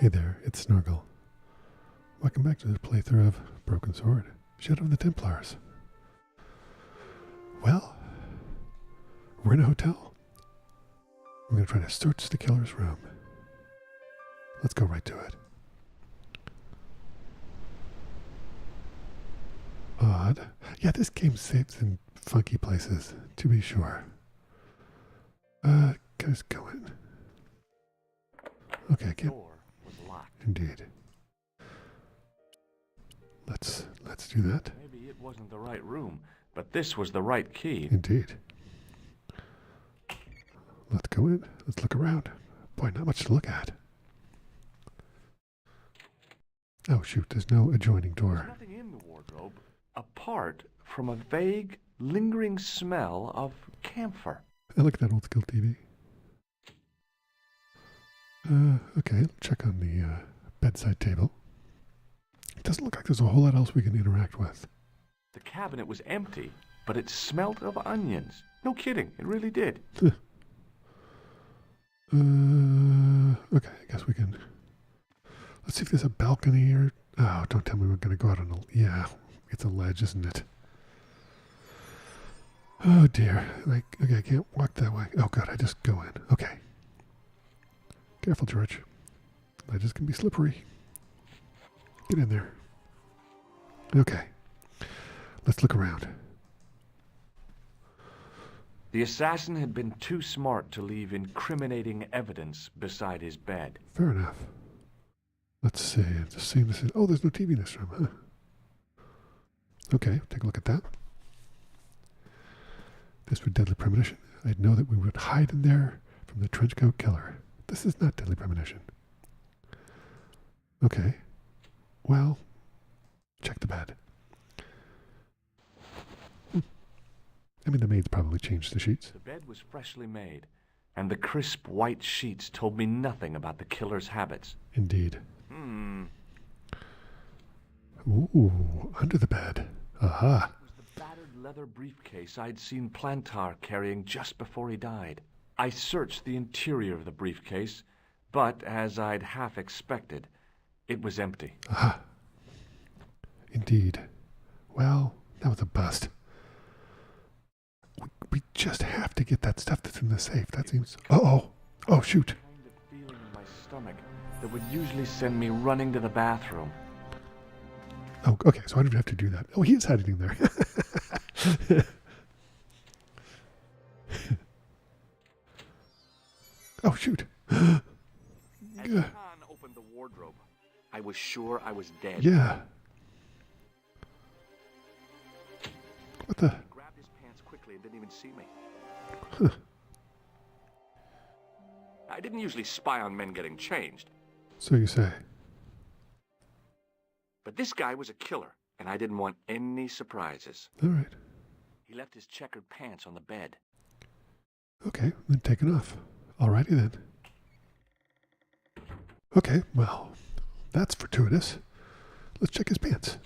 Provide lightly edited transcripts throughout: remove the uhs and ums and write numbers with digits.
Hey there, it's Snorgle. Welcome back to the playthrough of Broken Sword, Shadow of the Templars. Well, we're in a hotel. We're going to try to search the killer's room. Let's go right to it. Odd. Yeah, this game saves in funky places, to be sure. Guys, go in. Okay, I can't. Door was locked. Indeed. Let's do that. Maybe it wasn't the right room, but this was the right key. Indeed. Let's go in. Let's look around. Boy, not much to look at. Oh shoot, there's no adjoining door. There's nothing in the wardrobe apart from a vague, lingering smell of camphor. I like that old school TV. Okay, let's check on the bedside table. It doesn't look like there's a whole lot else we can interact with. The cabinet was empty, but it smelled of onions. No kidding, it really did. Okay, I guess we can. Let's see if there's a balcony here. Oh, don't tell me we're going to go out on a... Yeah, it's a ledge, isn't it? Oh dear. Okay, I can't walk that way. Oh god, I just go in. Okay. Careful, George. Ledges can be slippery. Get in there. Okay. Let's look around. The assassin had been too smart to leave incriminating evidence beside his bed. Fair enough. Let's see. Just seeing this. Oh, there's no TV in this room, huh? Okay, take a look at that. This was deadly premonition. I'd know that we would hide in there from the trenchcoat killer. This is not deadly premonition. Okay. Well, check the bed. I mean, the maid's probably changed the sheets. The bed was freshly made, and the crisp white sheets told me nothing about the killer's habits. Indeed. Ooh, under the bed. Aha. It was the battered leather briefcase I'd seen Plantar carrying just before he died. I searched the interior of the briefcase, but as I'd half expected, it was empty. Aha. Indeed. Well, that was a bust. We just have to get that stuff that's in the safe. That seems... Uh-oh. Oh, shoot. Kind of feeling in my stomach that would usually send me running to the bathroom. Oh, okay, so I don't have to do that. Oh, he is hiding in there. Oh, shoot. As Khan opened the wardrobe, I was sure I was dead. Yeah. What the... He grabbed his pants quickly and didn't even see me. Huh. I didn't usually spy on men getting changed. So you say. But this guy was a killer, and I didn't want any surprises. All right. He left his checkered pants on the bed. Okay, then take it off. Alrighty then. Okay, well, that's fortuitous. Let's check his pants.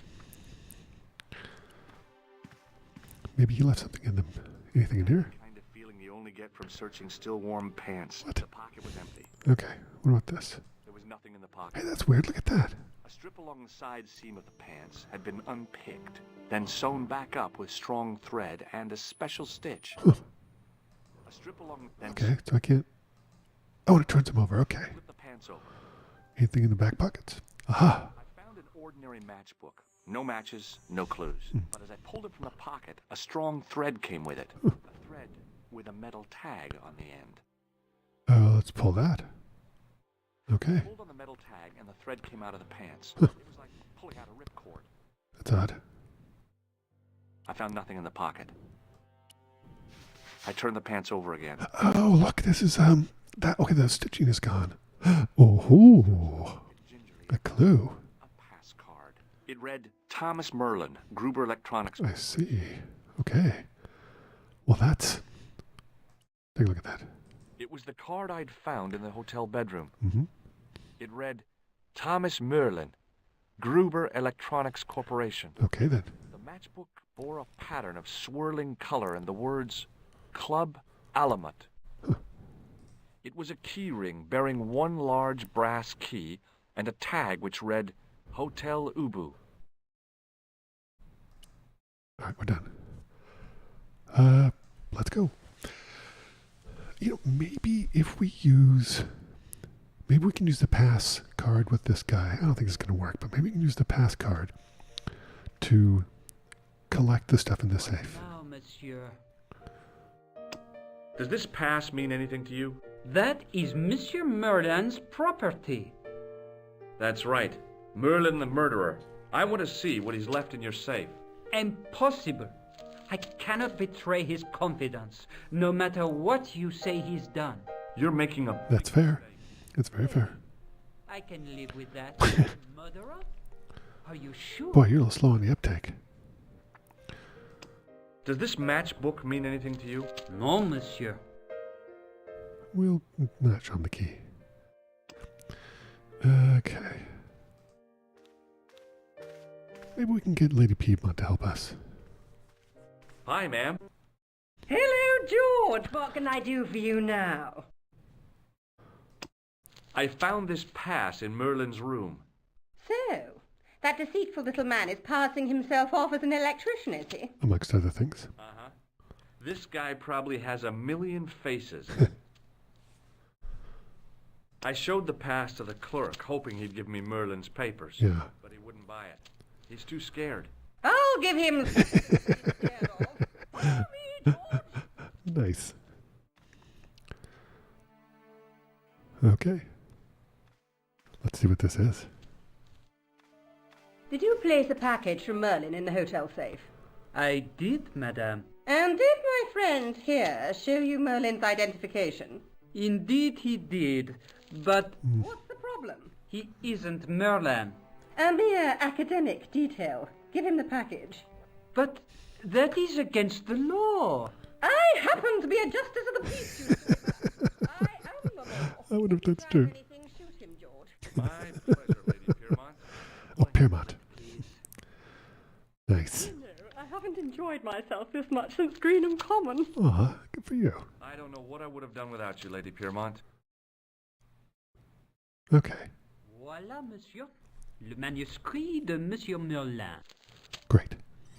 Maybe he left something in them. Anything in here? Kind of feeling you only get from searching still warm pants. What? The pocket was empty. Okay, what about this? There was nothing in the pocket. Hey, that's weird. Look at that. A strip along the side seam of the pants had been unpicked, then sewn back up with strong thread and a special stitch. Huh. A strip along the Okay, so I can't... Oh, and it turns him over. Okay. Flip the pants over. Anything in the back pockets? Aha. I found an ordinary matchbook. No matches, no clues. But as I pulled it from the pocket, a strong thread came with it. A thread with a metal tag on the end. Let's pull that. Okay. I pulled on the metal tag and the thread came out of the pants. It was like pulling out a ripcord. That's odd. I found nothing in the pocket. I turned the pants over again. Oh, look, this is, okay, the stitching is gone. Oh, a clue. A pass card. It read, Thomas Merlin, Gruber Electronics. I see. Okay. Well, that's... Take a look at that. It was the card I'd found in the hotel bedroom. Mm-hmm. It read, Thomas Merlin, Gruber Electronics Corporation. Okay, then. The matchbook bore a pattern of swirling color and the words, Club Alamut. Huh. It was a key ring bearing one large brass key and a tag which read Hotel Ubu. All right, we're done. Let's go. You know, maybe if we use... Maybe we can use the pass card with this guy. I don't think it's going to work, but maybe we can use the pass card to collect the stuff in the safe. Now, monsieur. Does this pass mean anything to you? That is Monsieur Merlin's property. That's right. Merlin the murderer. I want to see what he's left in your safe. Impossible. I cannot betray his confidence, no matter what you say he's done. You're making a... That's fair. It's very fair. I can live with that. Murderer? Are you sure? Boy, you're a little slow on the uptake. Does this matchbook mean anything to you? No, monsieur. We'll not show him the key. Okay. Maybe we can get Lady Piedmont to help us. Hi, ma'am. Hello, George. What can I do for you now? I found this pass in Merlin's room. So, that deceitful little man is passing himself off as an electrician, is he? Amongst other things. Uh-huh. This guy probably has 1,000,000 faces. I showed the pass to the clerk, hoping he'd give me Merlin's papers. Yeah. But he wouldn't buy it. He's too scared. I'll give him... scared of. Follow me, George. Nice. Okay. Let's see what this is. Did you place a package from Merlin in the hotel safe? I did, madame. And did my friend here show you Merlin's identification? Indeed he did, but What's the problem? he isn't Merlin. A mere academic detail. Give him the package. But that is against the law. I happen to be a justice of the peace, you know. I am the law. I wonder if that's If you true. have anything, shoot him, George. My pleasure, Lady Piermont. Oh, Piermont. Nice. No, I haven't enjoyed myself this much since Greenham Common. Aw, good for you. I don't know what I would have done without you, Lady Piermont. Okay, Voilà, monsieur. Le manuscrit de Monsieur Merlin. great.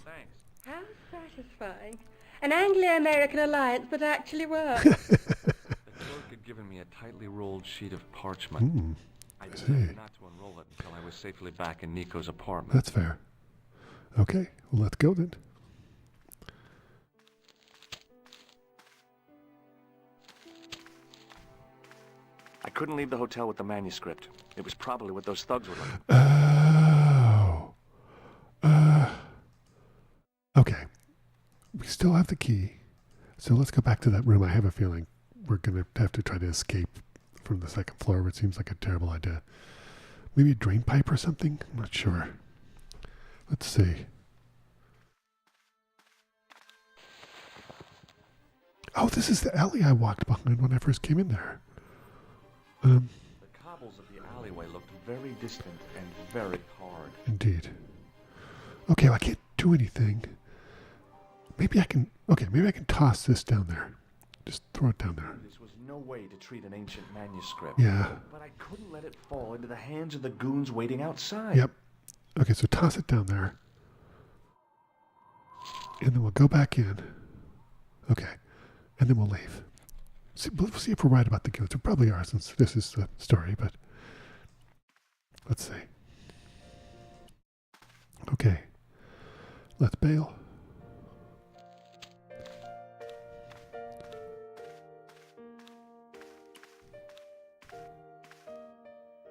Thanks. How satisfying. An Anglo-American alliance that actually works. The clerk had given me a tightly rolled sheet of parchment. I see. decided not to unroll it until I was safely back in Nico's apartment. That's fair. Okay, well, let's go then. I couldn't leave the hotel with the manuscript. It was probably what those thugs were looking. Oh. Okay. We still have the key. So let's go back to that room. I have a feeling we're going to have to try to escape from the second floor, which seems like a terrible idea. Maybe a drain pipe or something? I'm not sure. Let's see. Oh, this is the alley I walked behind when I first came in there. The cobbles of the alleyway looked very distant and very hard. Indeed. Okay, well, I can't do anything. Maybe I can... Okay, maybe I can toss this down there. Just throw it down there. This was no way to treat an ancient manuscript. Yeah. But I couldn't let it fall into the hands of the goons waiting outside. Yep. Okay, so toss it down there. And then we'll go back in. Okay. And then we'll leave. We'll see if we're right about the goons. We probably are, since this is the story, but... Let's see. Okay. Let's bail.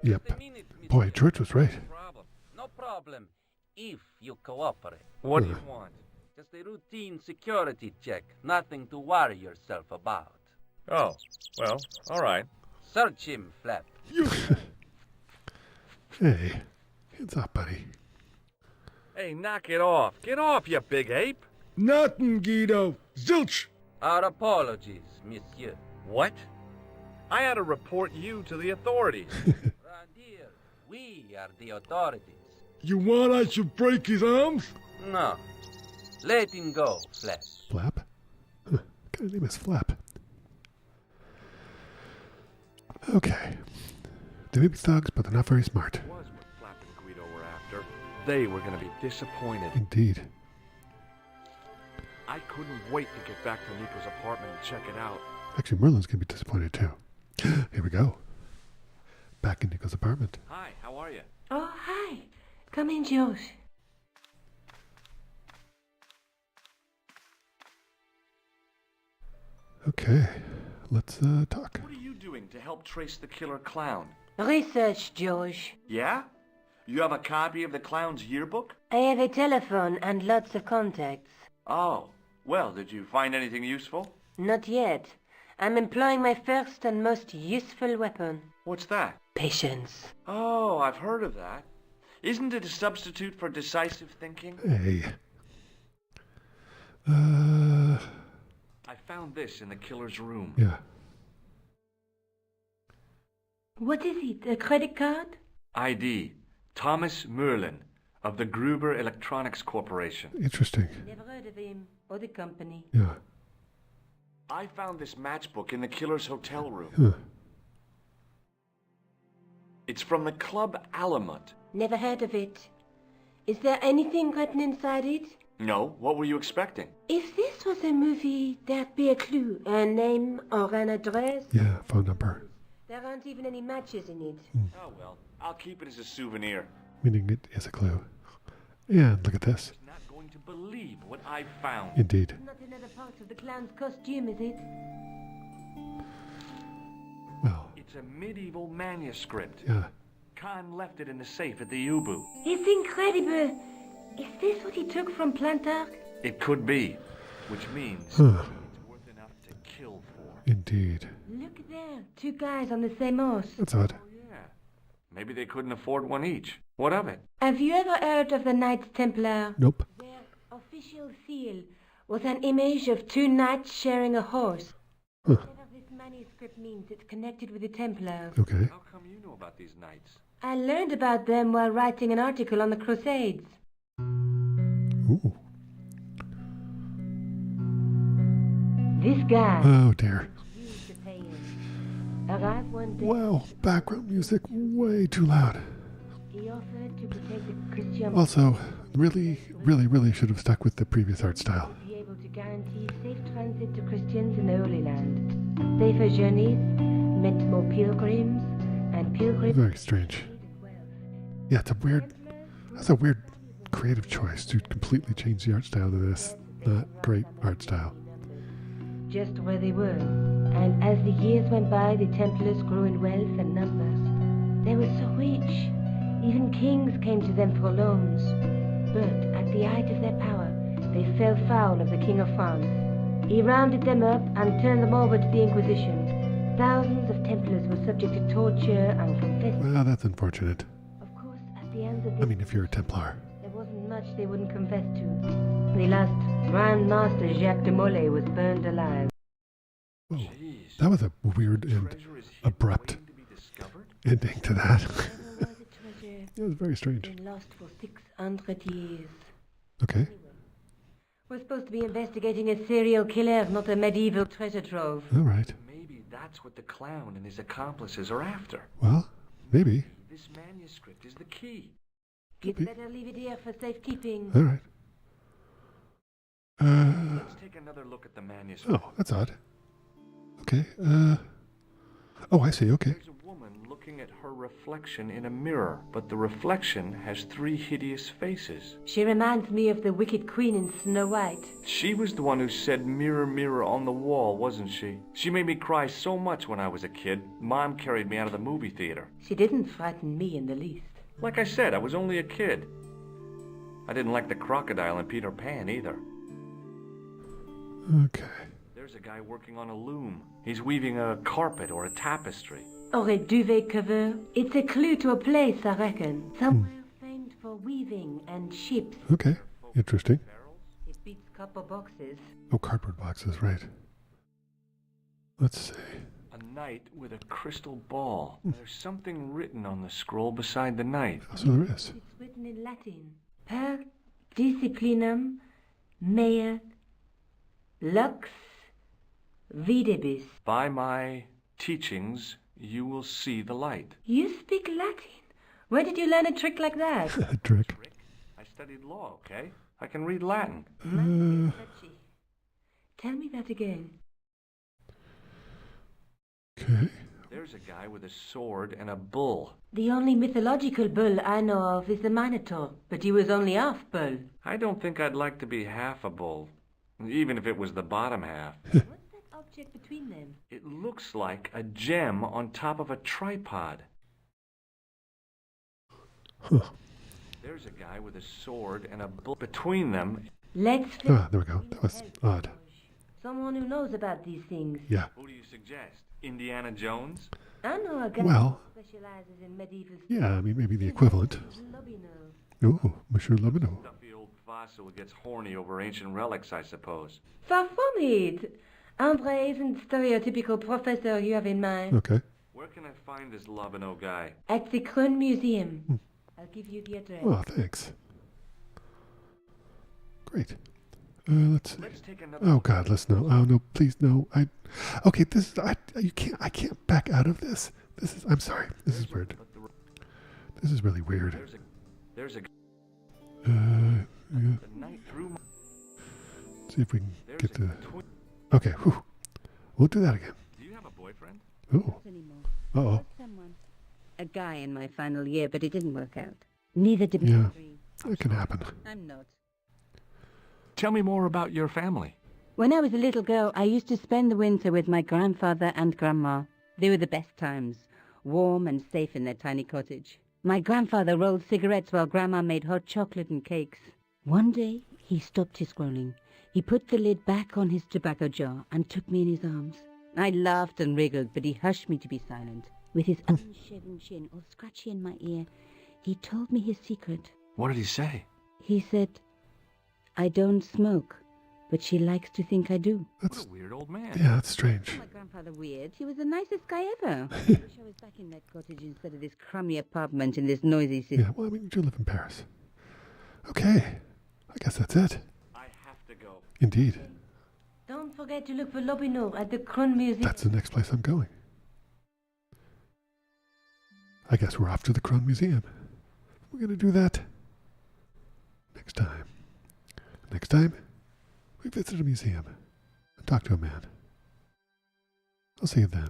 Yep. Boy, George was right. No problem. If you cooperate. What do you want? Just a routine security check. Nothing to worry yourself about. Oh, well, all right. Search him, Flap. Hey, hands up, buddy. Hey, knock it off. Get off, you big ape. Nothing, Guido. Zilch! Our apologies, monsieur. What? I had to report you to the authorities. Randir, we are the authorities. You want I should break his arms? No. Let him go, Flap. Flap? Huh, what kind of name is Flap? Okay. They may be thugs, but they're not very smart. Was what Flap and Guido were after. They were going to be disappointed. Indeed. I couldn't wait to get back to Nico's apartment and check it out. Actually, Merlin's going to be disappointed too. Here we go. Back in Nico's apartment. Hi, how are you? Oh, hi. Come in, Josh. Okay, let's talk. What are you doing to help trace the killer clown? Research, Josh. Yeah? You have a copy of the clown's yearbook? I have a telephone and lots of contacts. Oh, well, did you find anything useful? Not yet. I'm employing my first and most useful weapon. What's that? Patience. Oh, I've heard of that. Isn't it a substitute for decisive thinking? Hey. I found this in the killer's room. Yeah. What is it? A credit card? ID, Thomas Merlin, of the Gruber Electronics Corporation. Interesting. Never heard of him or the company. Yeah. I found this matchbook in the killer's hotel room. Huh. It's from the Club Alamut. Never heard of it. Is there anything written inside it? No, what were you expecting? If this was a movie, there'd be a clue, a name or an address. Yeah, phone number. There aren't even any matches in it. Oh well, I'll keep it as a souvenir. Meaning it is a clue. And look at this. I'm not going to believe what I found. Indeed. Not another part of the clown's costume, is it? Well, It's a medieval manuscript. yeah. Khan left it in the safe at the U-boot. It's incredible. Is this what he took from Plantark? It could be, which means Huh. it's worth enough to kill for. Indeed. Look there, two guys on the same horse. That's odd. Oh yeah, maybe they couldn't afford one each. What of it? Have you ever heard of the Knights Templar? Nope. Their official seal was an image of two knights sharing a horse. Huh. Whatever this manuscript means, it's connected with the Templars. Okay. How come you know about these knights? I learned about them while writing an article on the Crusades. Ooh. This guy Oh dear. used to pay him. Arrived one day. Wow. Background music way too loud. He offered to protect the Christian. Also, really should have stuck with the previous art style. Be able to guarantee safe transit to Christians in the Holy Land. Safer journeys meant more pilgrims, and pilgrims. Very strange. Yeah, it's a weird. That's a weird creative choice to completely change the art style to this not great art style. Just where they were. And as the years went by, the Templars grew in wealth and numbers. They were so rich, even kings came to them for loans. But at the height of their power, they fell foul of the King of France. He rounded them up and turned them over to the Inquisition. Thousands of Templars were subject to torture and confessed. Well, that's unfortunate. Of course, at the end of I this, mean, if you're a Templar. there wasn't much they wouldn't confess to. The last Grand Master Jacques de Molay was burned alive. Whoa. Jeez. That was a weird and Treasure is hidden, abrupt waiting to be discovered? ending to that. Never was a treasure. It was very strange. Been lost for 600 years. Okay. We're supposed to be investigating a serial killer, not a medieval treasure trove. All right. Maybe that's what the clown and his accomplices are after. Well, maybe. This manuscript is the key. You'd be. better leave it here for safekeeping. All right. Let's take another look at the manuscript. Oh, that's odd. Okay. Oh, I see. Okay. There's a woman looking at her reflection in a mirror, but the reflection has three hideous faces. She reminds me of the wicked queen in Snow White. She was the one who said mirror, mirror on the wall, wasn't she? She made me cry so much when I was a kid. Mom carried me out of the movie theater. She didn't frighten me in the least. Like I said, I was only a kid. I didn't like the crocodile in Peter Pan either. Okay. There's a guy working on a loom. He's weaving a carpet or a tapestry. Or a duvet cover. It's a clue to a place, I reckon. Somewhere famed for weaving and ships. Okay. Interesting. It beats copper boxes. Oh, cardboard boxes, right. Let's see. A knight with a crystal ball. There's something written on the scroll beside the knight. Oh, so there is. It's written in Latin. Per disciplinum mea lux videbis. By my teachings, you will see the light. You speak Latin? Where did you learn a trick like that? A trick. I studied law, okay? I can read Latin. Touchy. Tell me that again. Okay. There's a guy with a sword and a bull. The only mythological bull I know of is the Minotaur, but he was only half bull. I don't think I'd like to be half a bull, even if it was the bottom half. What's that object between them? It looks like a gem on top of a tripod. Huh. There's a guy with a sword and a bull. Between them, Let's Ah, there we go. That was odd. someone who knows about these things. Yeah. who do you suggest? Indiana Jones? I know a guy Well, who specializes in medieval yeah, I mean, maybe the equivalent. Lobino. Oh, Monsieur Lobino. Stuffy old fossil who gets horny over ancient relics, I suppose. Far from it. Andre isn't stereotypical professor you have in mind. Okay. Where can I find this Lobino guy? At the Krön Museum. I'll give you the address. Oh, thanks. Great. Let's see. Let's take another Oh look. God, let's no. Oh no, please no. Okay, this is I can't back out of this. This is I'm sorry. This is weird. But This is really weird. there's a Yeah. the night through my, See if we can there's get a the. twin. Okay, whew. We'll do that again. Do you have a boyfriend? Oh, Anymore. oh, Someone. A guy in my final year, but it didn't work out. Neither did Yeah. my dream. that can happen. I'm not. Tell me more about your family. When I was a little girl, I used to spend the winter with my grandfather and grandma. They were the best times, warm and safe in their tiny cottage. My grandfather rolled cigarettes while grandma made hot chocolate and cakes. One day, he stopped his scrolling. He put the lid back on his tobacco jar and took me in his arms. I laughed and wriggled, but he hushed me to be silent. With his unshaven chin all scratchy in my ear, he told me his secret. What did he say? He said, I don't smoke, but she likes to think I do. What That's a weird old man. yeah, that's strange. My grandfather weird. He was the nicest guy ever. I wish I was back in that cottage instead of this crummy apartment in this noisy city. Yeah, well, I mean, you do live in Paris. Okay, I guess that's it. I have to go. Indeed, Don't forget to look for Lobino at the Krön Museum. that's the next place I'm going. I guess we're off to the Krön Museum. We're gonna do that next time. Next time, we visit a museum and talk to a man. I'll see you then.